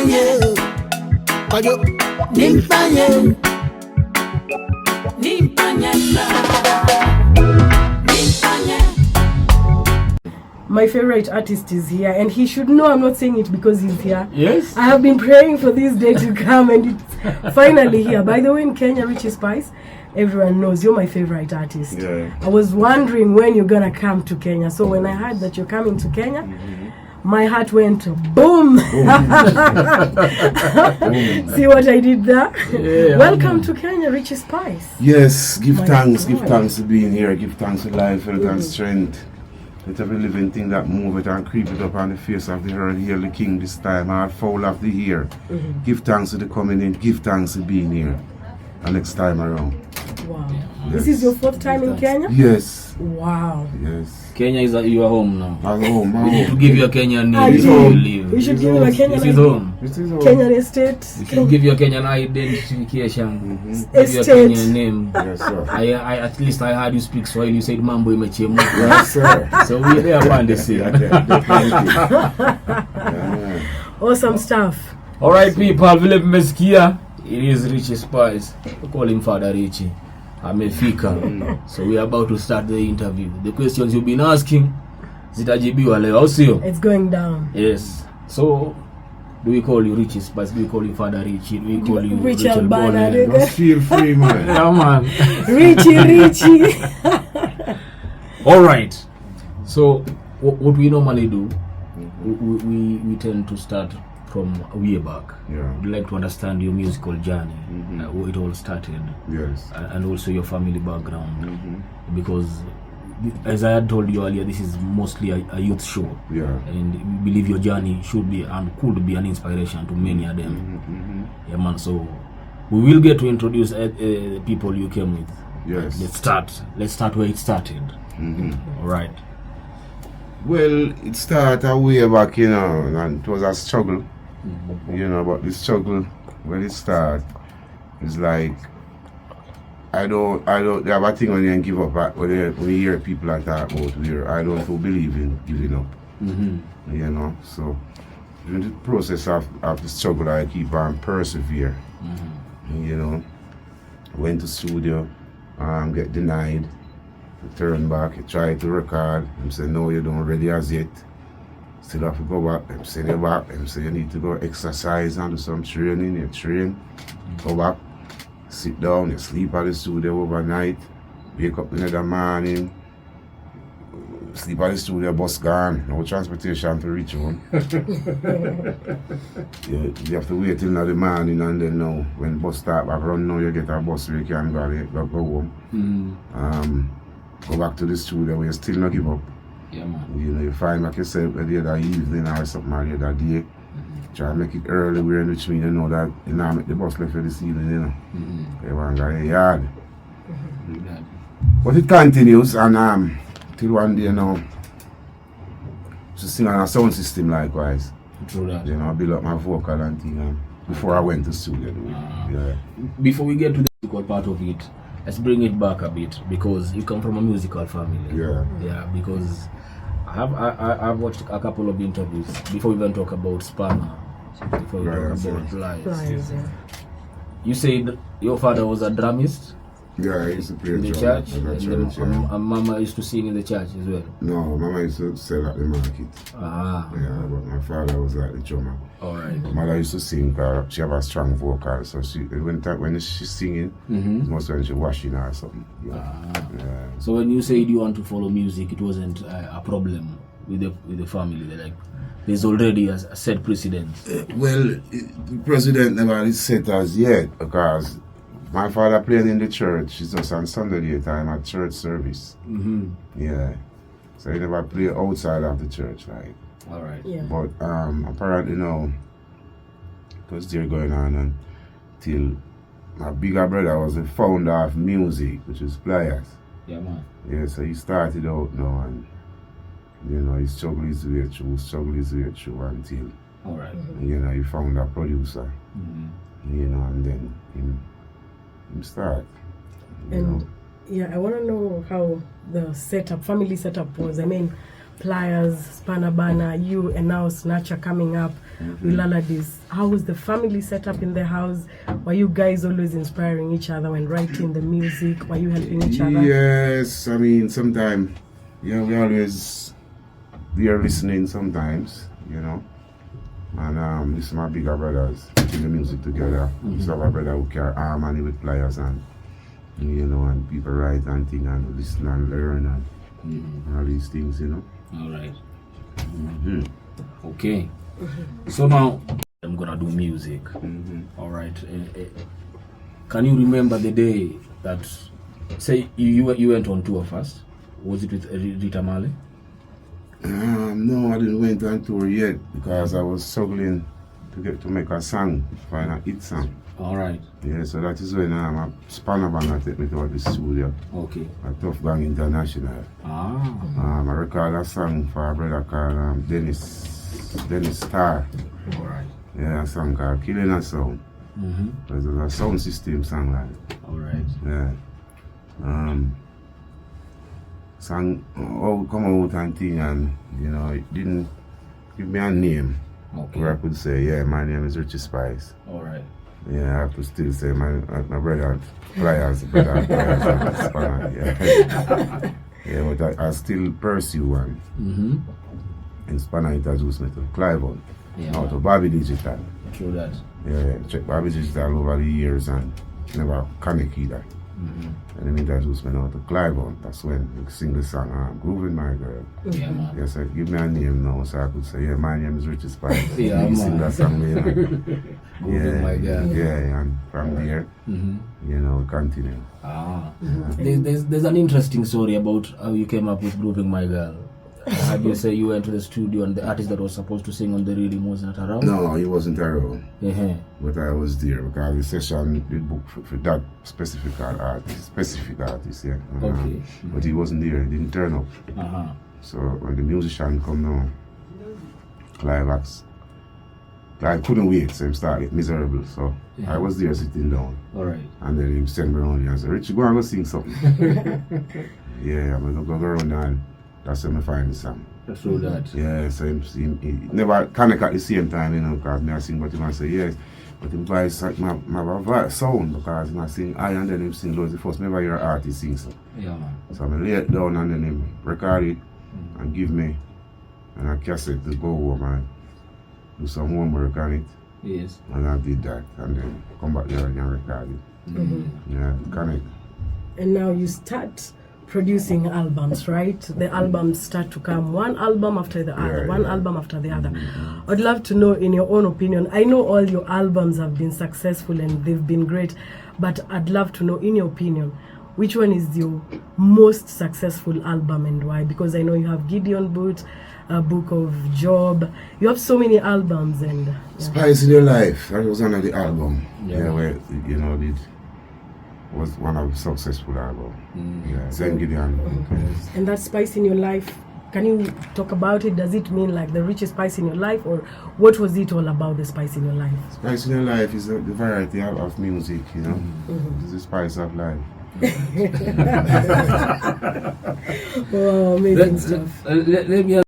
Nimpanye, Kayo, Nimpanye, My favorite artist is here, and he should know I'm not saying it because he's here. Yes. I have been praying for this day to come, and it's finally here. By the way, in Kenya, Richie Spice, everyone knows you're my favorite artist. Yeah. I was wondering when you're gonna come to Kenya. So when I heard that you're coming to Kenya, my heart went boom. See what I did there? Yeah, Welcome to Kenya, Richie Spice. Yes, give My thanks, God. give thanks to being here, give thanks to life, health and strength. Let every living thing that move it and creep it up on the face of the earth, hail the King this time, our fowl of the year. Give thanks to the coming in, give thanks to being here. And next time around. Wow. Yes. This is your fourth time in Kenya? Yes, Wow. yes. Kenya is your home now. I'm home, We need to home. give you a Kenyan I name do. before you leave. We should give you a This is Kenyan home. This is home. Kenyan estate. We should give you a Kenyan identification. Give you a Estate. Kenyan name. Yes, sir. I at least I heard you speak Swahili. You said mambo imechemu. Yes, sir. So we there upon the scene. Yeah. Awesome stuff. All right, people. Vile mmesikia, it is Richie Spice. We call him Father Richie. Amefika. So we are about to start the interview. The questions you've been asking zitajibiwa leo, au sio? It's going down. Yes. So, do we call you Richie Spice? Do we call you Father Richie? Do we call you Richell Richell Bonner. Bonner? Just feel free, man. Yeah, man. Richie. All right. So, what we normally do, we tend to start from way back. Yeah. We'd like to understand your musical journey, where it all started, Yes. and also your family background. Because, as I had told you earlier, this is mostly a youth show. Yeah. And we believe your journey should be and could be an inspiration to many of them. Yeah, man. So we will get to introduce people you came with. Yes. Let's start where it started. All right. Well, it started way back, you know, and it was a struggle. You know, but the struggle, when it started, it's like, I don't have a thing when you give up, when you hear people like that about where I don't believe in giving up. You know, so during the process of the struggle, I keep on persevere. You know, went to studio, get denied, turn back, try to record, and say no, you don't ready as yet. Still have to go back, them send you back, them say you need to go exercise and do some training, you train, go back, sit down, you sleep at the studio overnight, wake up the next morning, sleep at the studio, bus gone, no transportation to reach home. you have to wait till the morning, and then now, when bus start back run, now you get a bus where you can go home. Go back to the studio where you still not give up. Yeah, man. You know, you find like yourself the other evening or something or the other day. Try to make it early, which means you know that you know make the bus left for this evening, you know. You want to go in yard. But it continues, and till one day now, to sing on a sound system likewise. True that. You know, I build up my vocal and thing before I went to studio. Yeah. Before we get to the musical part of it, let's bring it back a bit, because you come from a musical family. Yeah. Yeah, because I've watched a couple of interviews before we even talk about Spanner, before we talk about Lies. You said your father was a drummist Yeah, I used to play in the drum church, at the and church, then Mama used to sing in the church as well. No, Mama used to sell at the market. Ah, Yeah, but my father was like the drummer. all right. Mother used to sing, she have a strong vocal, so when she's singing, most when she washing or something. Yeah. So when you said you want to follow music, it wasn't a problem with the family. They're like, there's already a set precedent. Well, the president never set us yet, because my father playing in the church, it's just on Sunday time at church service. Yeah. So he never play outside of the church, like. All right. Yeah. But apparently now, it was still going on until my bigger brother was the founder of music, which is Alias. Yeah, man. Yeah, so he started out now, and you know, he struggled his way through until, All right. you know, he found a producer, you know, and then him start. You And know. yeah, I want to know how the family setup was. I mean, Pliers, Spanner Banner, you, and now Snatcher coming up. we learn at this. How was the family set up in the house? Were you guys always inspiring each other when writing the music? Were you helping each other? Yes, I mean, sometimes, we always there listening sometimes, And this is my bigger brothers putting the music together. This is our brother who carry harmony with pliers and people write and thing and listen and learn and all these things, All right. Okay. So now I'm gonna do music. All right. Can you remember the day that, say, you went on tour first? Was it with Rita Marley? No, I didn't went on tour yet because I was struggling to make a song, find a hit song. All right. Yeah, so that is when my Spanner band take me to the studio. Okay. A Tough Gang International. I record a song for a brother called Dennis Starr. All right. Yeah, a song called Killing a Sound. It was a sound system song like. All right. Yeah. Song come out and thing and it didn't give me a name. Okay. Where I could say, yeah, my name is Richie Spice. All right. Yeah, I have to still say my brother Pliers, Spanner. Yeah, but I still pursue one. And Spanner introduced me to Clive out of Bobby Digital. True that. Yeah, check Bobby Digital over the years and never connect either. And then introduced me now to Clive. That's when we sing the song, Grooving My Girl. Yeah, man. Yes, I give me a name now so I could say, yeah, my name is Richie Spice. Yeah, you man. sing that song, Grooving My Girl. Yeah, and from there, we continue. There's an interesting story about how you came up with Grooving My Girl. Have you say you went to the studio and the artist that was supposed to sing on the rhythm was not around? No, he wasn't around. Uh-huh. But I was there because the session did book for that specific artist, yeah. Okay. But he wasn't there, he didn't turn up. So when the musician come now, Clive couldn't wait, so he started miserable. So I was there sitting down. All right. And then he sent me around here and said, Richie, go and go sing something. Yeah, I'm going to go around and that's when I find the song. True that. Yeah, so he never connect at the same time, because me I sing, but he might say yes. But him voice my sound because he might sing I and then him sing loads. The first never hear an artist sing so. Yeah, man. So I lay it down and then him record it and give me and a cassette to go home and do some homework on it. Yes. And I did that and then come back there and record it. Yeah, connect. And now you start producing albums, right? The albums start to come, one album after the other, album after the other. I'd love to know, in your own opinion, I know all your albums have been successful and they've been great, but I'd love to know, in your opinion, which one is your most successful album and why? Because I know you have Gideon Boot, a Book of Job, you have so many albums and... Spice in Your Life, that was one of the album. Yeah. Where, was one of the successful album. Yeah, Zen Gideon. And that Spice in Your Life, can you talk about it? Does it mean like the richest spice in your life, or what was it all about, the spice in your life? Spice in Your Life is the variety of music, It's the spice of life. Oh, amazing stuff. Let me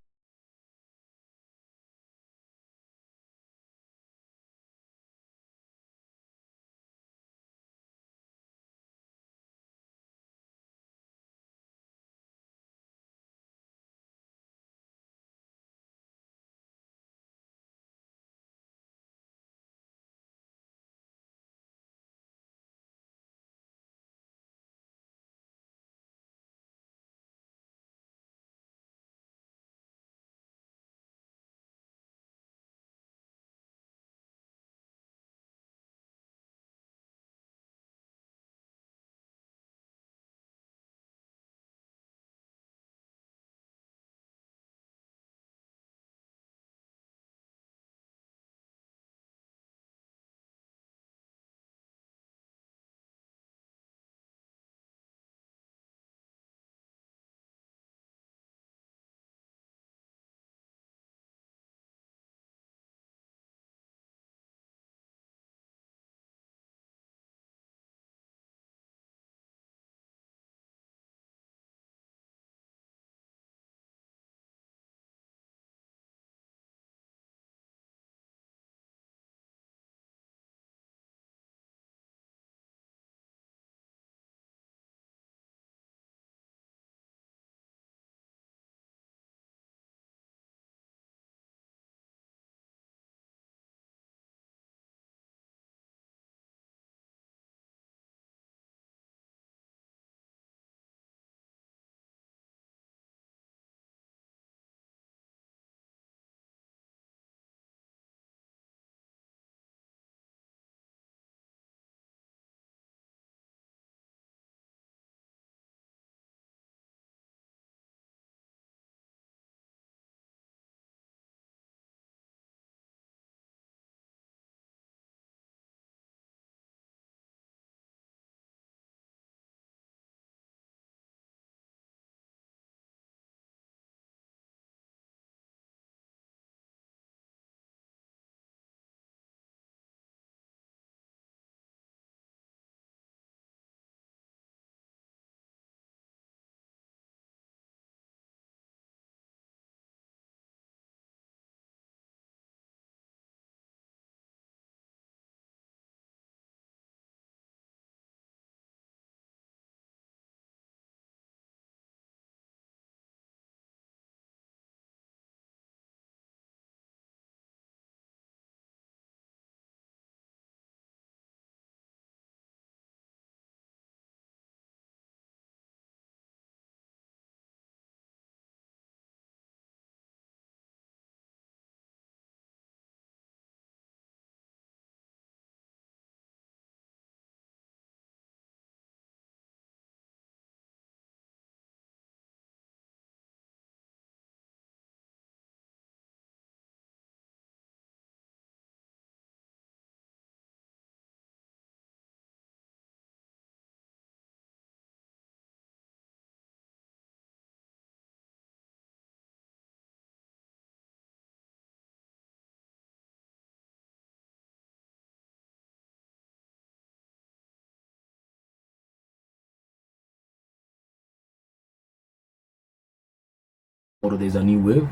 or there's a new wave,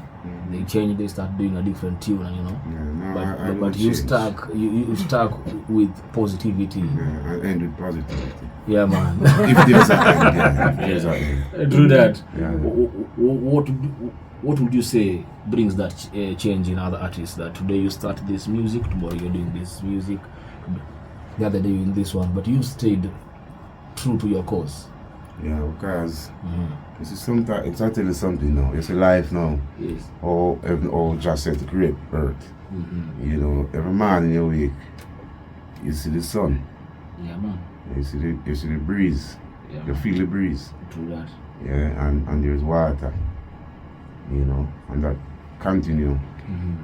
they change, they start doing a different tune, and you know. Yeah, no, But you stuck with positivity. Yeah, I end with positivity. Yeah, man. If there's a end, yeah. If there's a end. True that. Yeah. What would you say brings that change in other artists? That today you start this music, tomorrow you're doing this music, the other day you're in this one, but you stayed true to your cause. Yeah, because this is sometimes it's not tell you something now. It's a life now. Yes. Or just said to create earth. You know, every morning you wake, you see the sun. Yeah, man. You see the breeze. Yeah, You feel the breeze. true that. Yeah, and there's water. You know, and that continue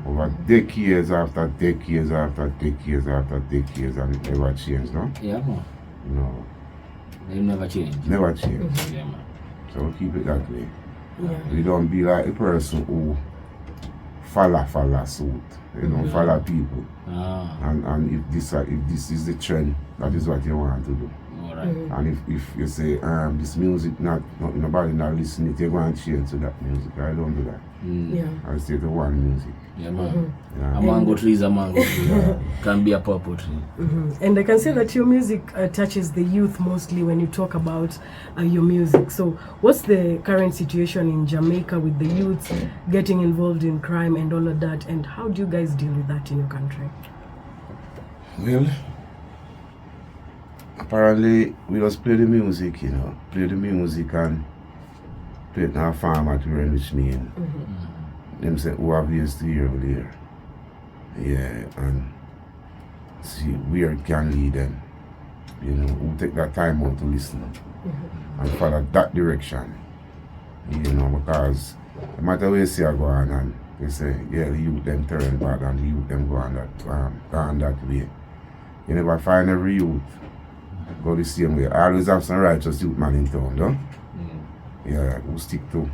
over decades after decades after decades after decades, and it never changed, no? Yeah, man. No, They never change. never changed. Yeah, man. So we keep it that way. Yeah. We don't be like the person who follow suit. You don't follow people. And if this is the trend, that is what you want to do. All right. And if you say this music nobody not listening, you go and change to that music. I don't do that. Yeah. I stay to one music. Yeah, man. Yeah. A mango tree is a mango tree. Can be a purple tree. And I can say that your music touches the youth mostly when you talk about your music. So what's the current situation in Jamaica with the youth getting involved in crime and all of that, and how do you guys deal with that in your country? Well, apparently we just play the music, you know. Play the music and play it in our farm at which mean. Them say who have years to hear will hear. Yeah, and see where it can lead them. You know, who take that time out to listen and follow that direction. You know, because no matter where you see I go on and they say, yeah, the youth them turn bad and the youth them go on that way. You never find every youth go the same way. I always have some righteous youth man in town, though. Yeah, who stick to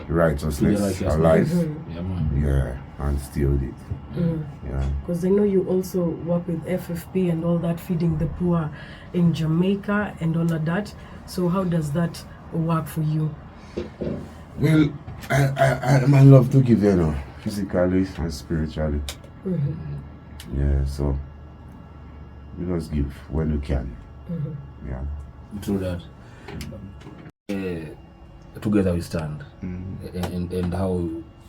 righteousness of life. Yeah, man. Yeah, and stay with it. Yeah. Because I know you also work with FFP and all that, feeding the poor in Jamaica and all of that. So how does that work for you? Well, I love to give, you know, physically and spiritually. Yeah, so we just give when we can. Yeah. True that. Together we stand, and how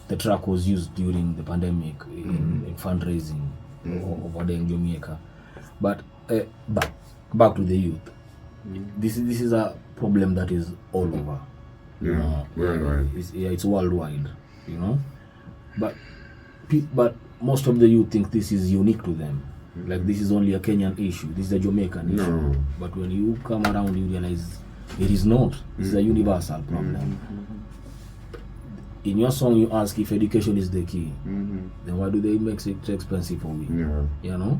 the track was used during the pandemic in fundraising over there in Jamaica. But back to the youth. This is a problem that is all over. Yeah, worldwide. It's worldwide, you know. But most of the youth think this is unique to them. Like this is only a Kenyan issue. This is a Jamaican issue. No. But when you come around, you realize it is not. This is a universal problem. In your song, you ask if education is the key. Then why do they make it expensive for we? Yeah. You know.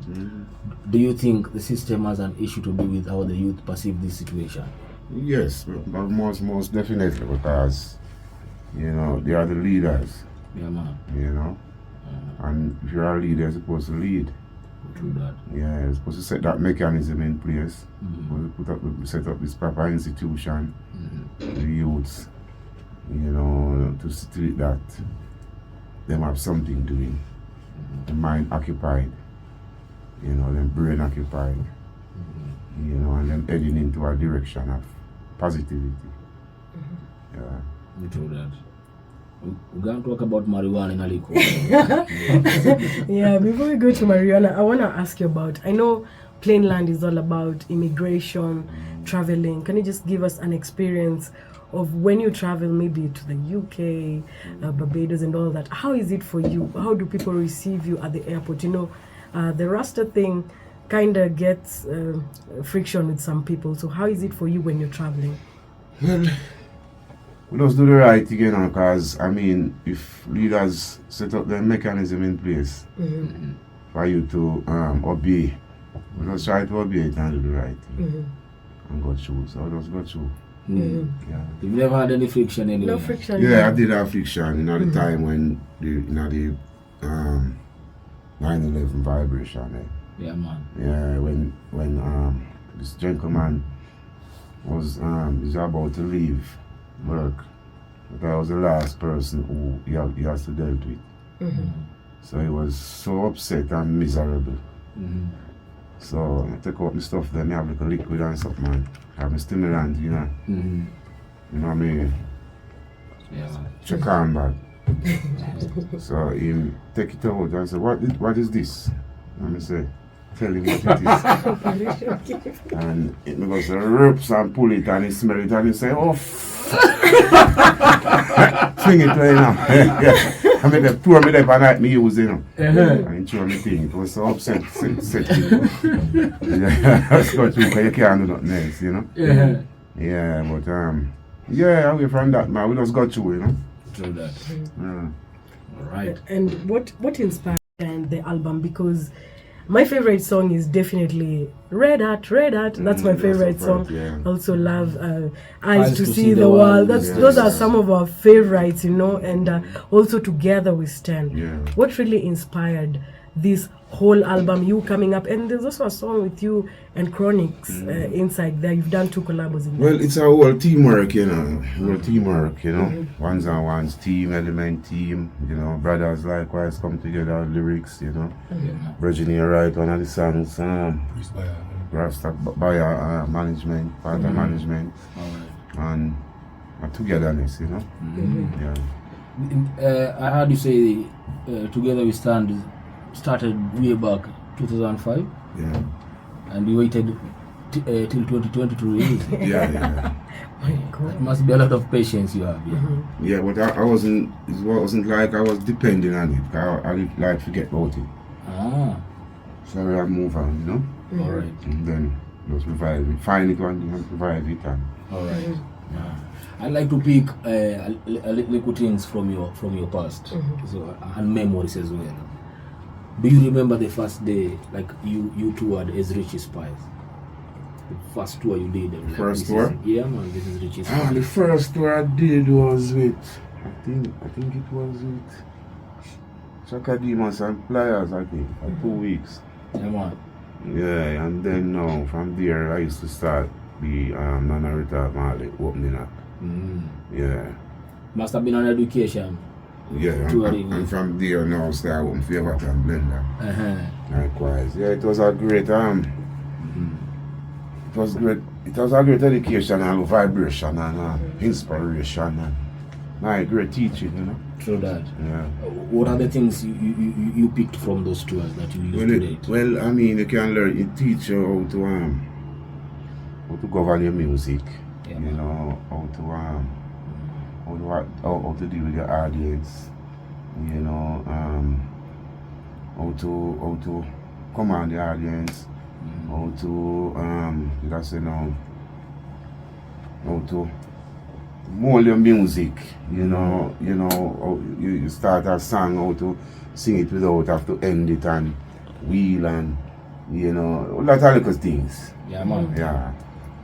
Do you think the system has an issue to do with how the youth perceive this situation? Yes, but most definitely, because you know they are the leaders. Yeah, man. You know, and if you're a leader, you're supposed to lead. True that. Yeah, you're supposed to set that mechanism in place. Set up this proper institution, the youths, you know, to see that them have something doing. The mind occupied, you know, them brain occupied, you know, and them heading into a direction of positivity. Yeah. True that. We're going to talk about marijuana in Aliko. Yeah, before we go to Mariana, I want to ask you about, I know Plain Land is all about immigration, traveling. Can you just give us an experience of when you travel maybe to the UK, Barbados and all that? How is it for you? How do people receive you at the airport? You know, the Rasta thing kind of gets friction with some people. So how is it for you when you're traveling? Well, we just do the right thing, you know, because, I mean, if leaders set up their mechanism in place for you to obey, we just try to obey it and do the right thing and go through. So I just go through. Yeah. You've never had any friction anyway? No friction. Yeah, I did have friction, you know, the time when the 9/11 vibration. Yeah, man. Yeah, when this gentleman was about to leave work because I was the last person who he has to deal with. So he was so upset and miserable. So I take out my stuff, then I have like a liquid and stuff, man. I have my stimulant, you know. You know what I mean? Yeah. Check on back. So he take it out and say, what is this? And I say, tell him what it is. And it goes to rips and pull it and he smell it and he say, oh, swing it to him now. I made the poor me there and I use it, you know. And he threw me thing. It was so upset. Yeah, that's got you because you can't do nothing else, you know. Yeah, but yeah, away from that, man, we just got you, you know. True that. Yeah. All right. And what inspired the album? Because my favorite song is definitely Red Hat. That's my favorite song. Yeah. Also love Eyes to See the World. Those are some of our favorites, you know. And also Together We Stand. Yeah. What really inspired this whole album? You coming up, and there's also a song with you and Chronics inside there. You've done 2 collabs in Well, that. it's a whole teamwork, you know. Ones and ones, team, element team, you know. Brothers likewise come together, lyrics, you know. Virginia write one of the songs. Rasta by management, part of management, and togetherness, you know. Yeah. I heard you say Together We Stand started way back 2005, Yeah. and we waited till 2020 to release it. Yeah. My God. It must be a lot of patience you have. Yeah, but I wasn't. It wasn't like I was depending on it. I didn't like forget about it. So I move on, you know. All right. And then just revive it, find it one day and revive it. And All right. I like to pick little things from your past, so and memories as well. Do you remember the first day, like you toured as Richie Spice? The first tour you did. Like, First this tour? Yeah, man. This is Richie Spice. the first tour I did was with, I think it was with Chaka Demas and Pliers, I think, for 2 weeks. Yeah, man. Yeah, and then now from there I used to start the Nana Rita Marley opening up. Yeah. Must have been on education. Yeah, Touring. and from there now start with Favorite and Blender. Likewise. Yeah, it was a great it was great. It was a great education and vibration and inspiration and great teaching, you know. True that. Yeah. What are the things you picked from those tours that you used to date? Well, I mean, you can learn. It teach you how to govern your music. Yeah, you know how to deal with your audience. You know how to command the audience. How to how to mold your music, you know, how you start a song, how to sing it without have to end it and wheel and, you know, a lot of little things. Yeah, man. Yeah.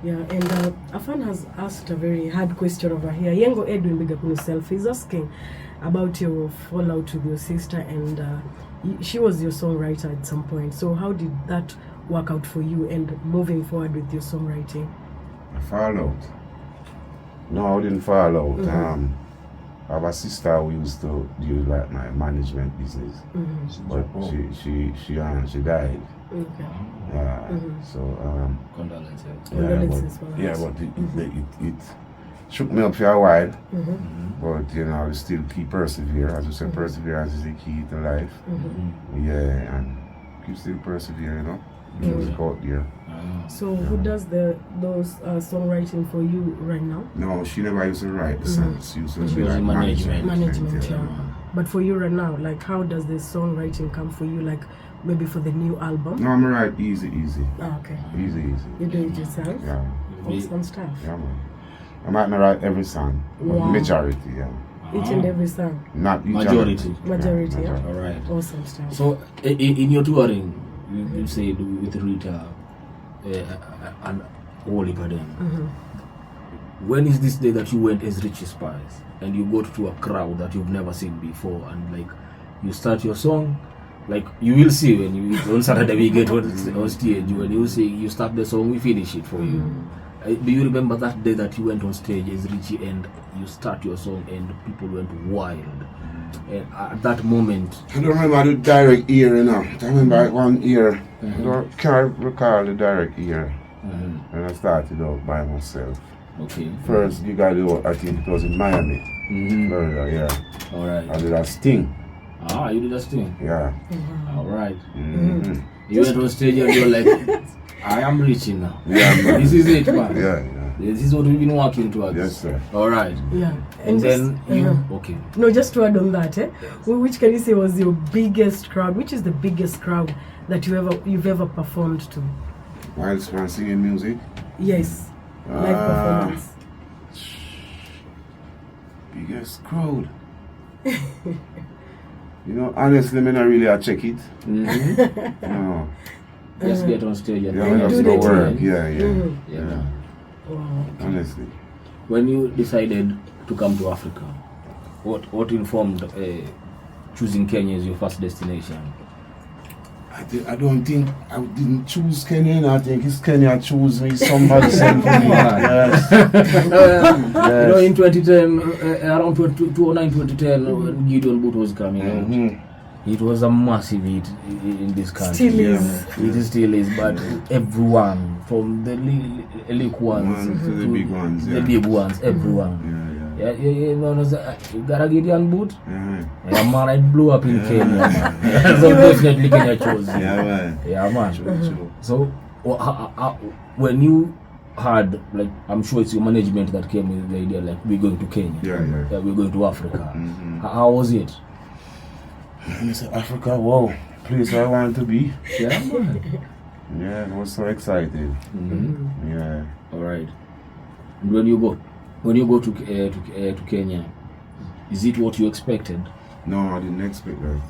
Yeah, and a fan has asked a very hard question over here. Yengo Edwin Bigapunu Self is asking about your fallout with your sister, and she was your songwriter at some point. So how did that work out for you and moving forward with your songwriting? Fall out? No, I didn't fall out. I have a sister who used to do like my management business, but she died. Okay. So Condolences. Condolences for that. but it shook me up for a while. But you know, I still keep persevere. As you say, perseverance is the key to life. Yeah, and keep still persevere, you know. Music out there. So who does those songwriting for you right now? No, she never used to write the songs. She used to do like Management. Management, yeah. But for you right now, like how does the songwriting come for you? Like maybe for the new album? No, I'm right. Easy. Ah, okay. Easy. You do it yourself? Yeah. Awesome stuff. Yeah, man. I might not write every song, but Wow. majority, yeah. Each and every song. Not each Majority. Majority, yeah. All right. Awesome stuff. So in your touring, you said with Rita and Wally Baden. When is this day that you went as Richie Spice and you go to a crowd that you've never seen before, and like you start your song, like you will see when you on Saturday we get on stage, when you say you start the song, we finish it for you, Do you remember that day that you went on stage as Richie and you start your song and people went wild? And at that moment, I don't remember the direct ear, you know. I remember one ear. I can't recall the direct ear. And I started out by myself. okay, First, you got to do, I think it was in Miami, Florida, yeah. all right. I did a sting, You did that thing. yeah. All right. Mm-hmm. You went on stage and you were like, I am reaching now. Yeah, man. This is it, man. Yeah, yeah. This is what we've been working towards. Yes, sir. All right. Yeah. And just, then you, okay. No, just to add on that, which can you say was your biggest crowd? Which is the biggest crowd that you've ever performed to? Whilst I'm singing music, Yes, live performance. biggest crowd. You know, honestly, me not really a check it. No. Just get on stage and Yeah, And that's do no the work. thing. Yeah, yeah. yeah. Wow. Honestly. When you decided to come to Africa, what informed choosing Kenya as your first destination? I don't think I didn't choose Kenya. I think it's Kenya choose me. Somebody sent for me. Yes. You know, in 2010, around 2009, 2010, when Gideon Boot was coming out, it was a massive hit in this country. Still is. It still is, but everyone, from the little ones To the big ones. the Yeah. big ones, everyone. Yeah, Yeah, you know, you got a Gideon Boot? yeah. Yeah, man, it blew up in Kenya, man. So definitely Kenya chose you. Yeah, man. Yeah, man. True. So, when you had, like, I'm sure it's your management that came with the idea, like, we're going to Kenya. Yeah. We're going to Africa. How was it? And I said, Africa, wow, place I want to be. Yeah, man. Yeah, I was so excited. Yeah. All right. And when you go to Kenya, is it what you expected? No, I didn't expect that.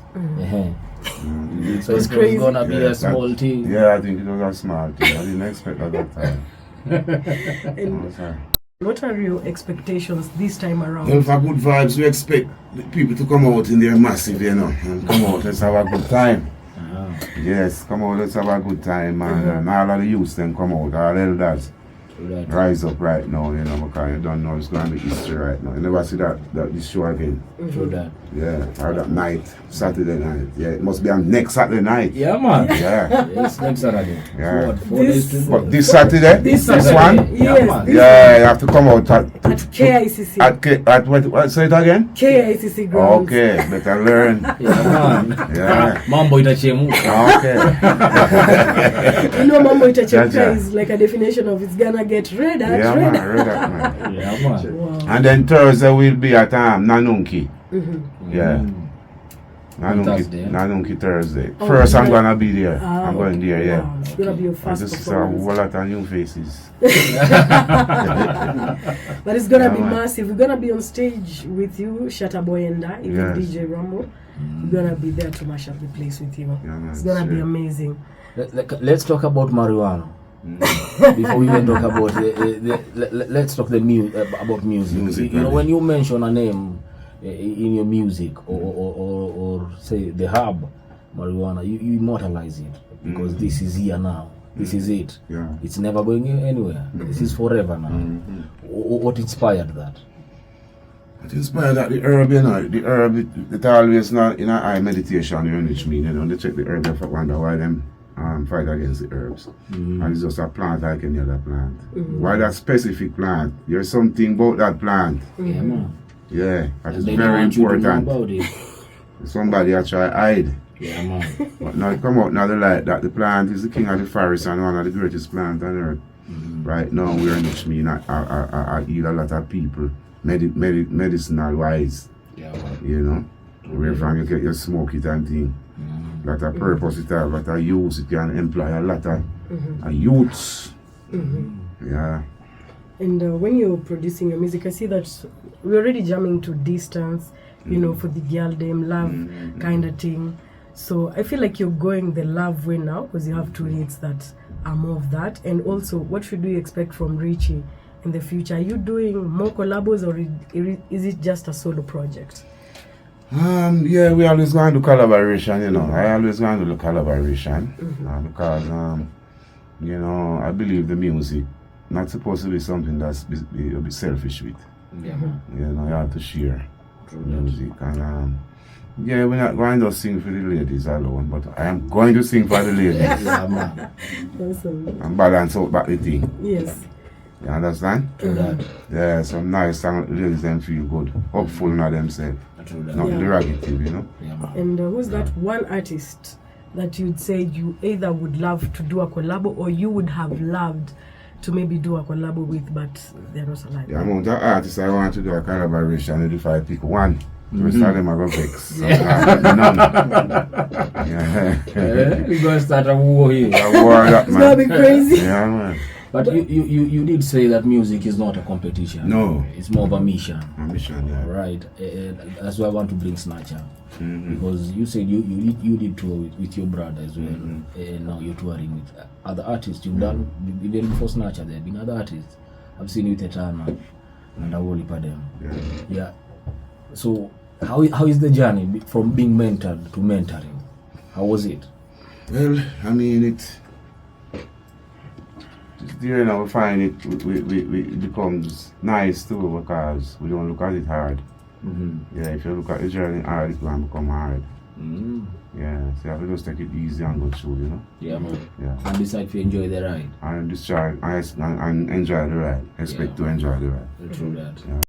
So It's it crazy. was gonna be Yeah, a small thing. Yeah, I think it was a small thing. I didn't expect that time. And what are your expectations this time around? Well, for good vibes, we expect the people to come out in their massive, you know, and come out, let's have a good time. Yes, come out, let's have a good time, and all of the youths then come out, all elders Right. rise up right now, you know, because you don't know it's going to be history right now. You never see this show again. True that. Yeah, or that night, Saturday night. Yeah, it must be on next Saturday night. Yeah, man. Yeah. It's next Saturday. Yeah. What, 4 days to But go? this Saturday? This This Saturday. one? Yes, man. this Yeah, you have to come out at KICC. at what, say it again? KICC grounds. Okay, better learn. Yeah, man. Yeah. Mambo itachemuka. Okay. You know, Mambo Itachemka Jaja. is like a definition of it's gonna get red at Yeah, red. man, read that, man. Yeah, man. Wow. And then Thursday we'll be at Nanunki. Yeah. Thursday, yeah. Nanunki Thursday. Oh, First I'm yeah. gonna be there. Ah, I'm going okay. there, yeah. Wow. It's gonna be your And first this is a performance. whole lot of new faces. But it's gonna Yeah, be man. massive. We're gonna be on stage with you, Shataboy and I, even Yes. DJ Rambo. We're gonna be there to mash up the place with you. Yeah, man, It's gonna be sure. amazing. Let's talk about marijuana. Before we even talk about let's talk about music. Music, You know, right. when you mention a name in your music or say the herb marijuana, you immortalize it because this is here now. This is it. Yeah. It's never going anywhere. This is forever now. What inspired that? It inspired that the herb, you know, the herb, it always not in a high meditation, you know, which mean, you know, they check the herb, they wonder why them fight against the herbs. And it's just a plant like any other plant. Why that specific plant? There's something about that plant. Yeah, man. Yeah, that is They don't very want you to know important. about it. Somebody a try hide. Yeah, man. But now it come out now the light that the plant is the king of the forest and one of the greatest plants on earth. Right now we're in which mean I heal a lot of people medicinal wise. Yeah, man. You know. Where from you get your smoke it and thing. Lot of purpose it have, lot of use, it can employ a lot of youths. Yeah. And when you're producing your music, I see that we're already jamming to distance, you know, for the girl them love kind of thing. So I feel like you're going the love way now because you have 2 hits that are more of that. And also, what should we expect from Richie in the future? Are you doing more collabos or is it just a solo project? Yeah, we always going to do collaboration, you know. I always going to do collaboration because, you know, I believe the music not supposed to be something that's be a bit selfish with. Yeah, man. You know, you have to share True that. music. And yeah, we're not going to sing for the ladies alone, but I am going to sing for the ladies Yeah, man. Awesome. and balance out back the thing. Yes. You understand? True that. Yeah, some nice song, ladies them feel good, hopeful in themselves, True that. not Yeah. derogative, you know. Yeah, man. And who's that one artist that you'd say you either would love to do a collab or you would have loved to maybe do a collab with, but they're not alive? The amount of artists I want to do a collaboration with, if I pick one, the rest of them I go vex. None. Yeah. We're going to start a war here. A war that, It's gonna be man. crazy. Yeah, man. But you did say that music is not a competition. No. It's more of a mission. Ambition, yeah. Right. That's why I want to bring Snatcher. Mhm. Because you said you did tour with your brother as well. And now you're touring with other artists. You've done, even before Snatcher, there have been other artists. I've seen you with Etana and a whole heap of them. Yeah. Yeah. So how is the journey from being mentored to mentoring? How was it? Well, I mean, it's there now. We find it becomes nice too, because we don't look at it hard. Mm-hmm. Yeah, if you look at the journey hard, it can become hard. Mm. Yeah, so you have to just take it easy and go through, you know. Yeah, man. Yeah, And decide to enjoy the ride. and enjoy the ride. Expect to enjoy the ride. True that. Yeah.